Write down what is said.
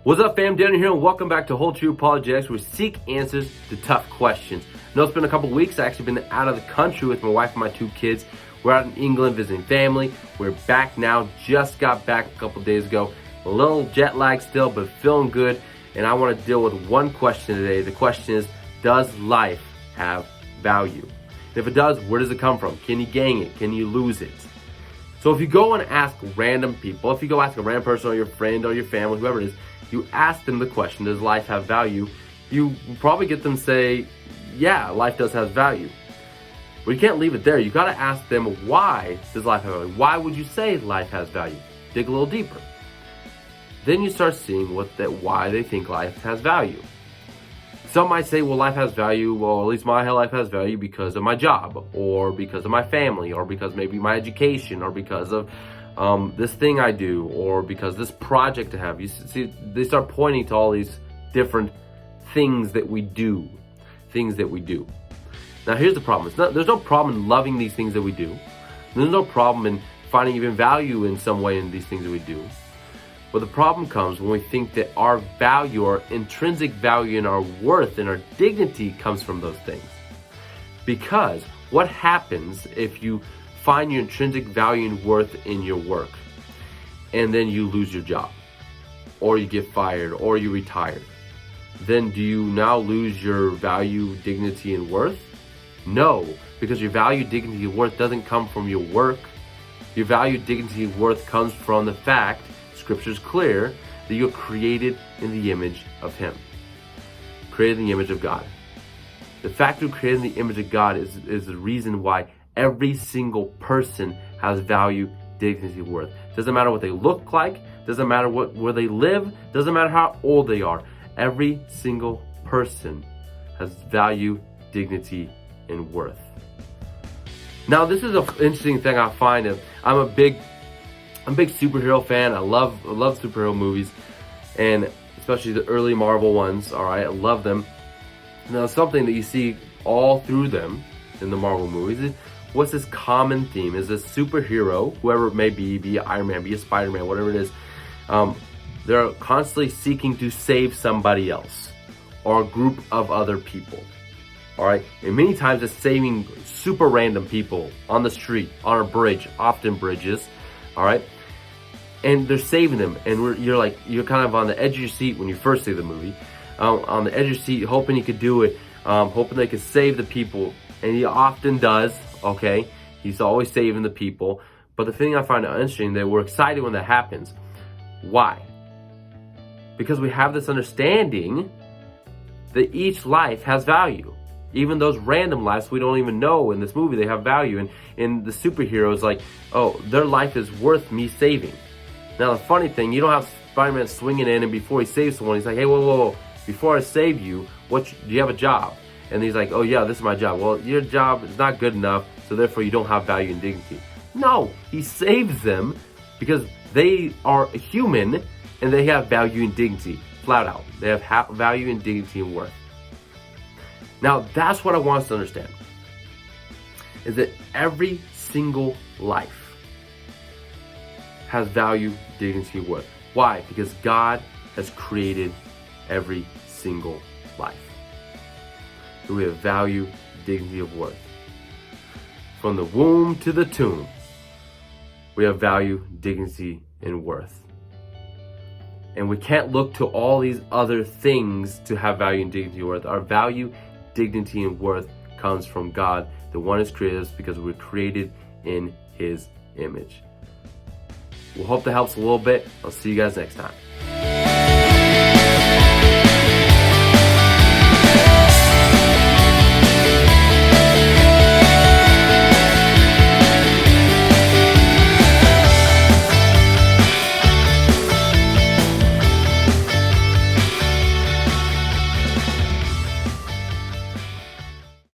What's up, fam? Daniel here, and welcome back to Whole True Apologetics, where we seek answers to tough questions. I know it's been a couple weeks. I've actually been out of the country with my wife and my two kids. We're out in England visiting family. We're back now. Just got back a couple days ago. A little jet lag still, but feeling good. And I want to deal with one question today. The question is, does life have value? And if it does, where does it come from? Can you gain it? Can you lose it? So if you go and ask random people, if you go ask a random person or your friend or your family, whoever it is, you ask them the question, does life have value? You probably get them to say, yeah, life does have value. But you can't leave it there. You got to ask them, why does life have value? Why would you say life has value? Dig a little deeper. Then you start seeing why they think life has value. Some might say, well, life has value. Well, at least my life has value because of my job, or because of my family, or because maybe my education, or because of this thing I do, or because this project I have. You see, they start pointing to all these different things that we do. Now, here's the problem. There's no problem in loving these things that we do. There's no problem in finding even value in some way in these things that we do. But the problem comes when we think that our value, our intrinsic value, and our worth and our dignity comes from those things. Because what happens if you find your intrinsic value and worth in your work, and then you lose your job, or you get fired, or you retire? Then do you now lose your value, dignity, and worth? No, because your value, dignity, and worth doesn't come from your work. Your value, dignity, and worth comes from the fact, Scripture's clear, that you're created in the image of Him. Created in the image of God. The fact you're created in the image of God is the reason why every single person has value, dignity, and worth. Doesn't matter what they look like, doesn't matter where they live, doesn't matter how old they are. Every single person has value, dignity, and worth. Now, this is an interesting thing I find. I'm a big superhero fan. I love superhero movies, and especially the early Marvel ones. All right, I love them. Now, something that you see all through them in the Marvel movies is, what's this common theme? Is this superhero, whoever it may be it Iron Man, be it Spider-Man, whatever it is, they're constantly seeking to save somebody else or a group of other people. All right, and many times it's saving super random people on the street, on a bridge, often bridges. All right, and they're saving them, and you're kind of on the edge of your seat when you first see the movie, on the edge of your seat, hoping he could do it, hoping they could save the people, and he often does. Okay, he's always saving the people. But the thing I find interesting, that we're excited when that happens. Why? Because we have this understanding that each life has value. Even those random lives we don't even know in this movie, they have value. And the superheroes, like, oh, their life is worth me saving. Now, the funny thing, you don't have Spider-Man swinging in, and before he saves someone, he's like, hey, whoa. Before I save you, do you have a job? And he's like, oh yeah, this is my job. Well, your job is not good enough, so therefore you don't have value and dignity. No, he saves them because they are human and they have value and dignity, flat out. They have value and dignity and worth. Now, that's what I want us to understand, is that every single life has value, dignity, and worth. Why? Because God has created every single life. So we have value, dignity, and worth. From the womb to the tomb, we have value, dignity, and worth. And we can't look to all these other things to have value and dignity and worth. Our value, dignity, and worth comes from God, the one who's created us, because we're created in His image. We'll hope that helps a little bit. I'll see you guys next time.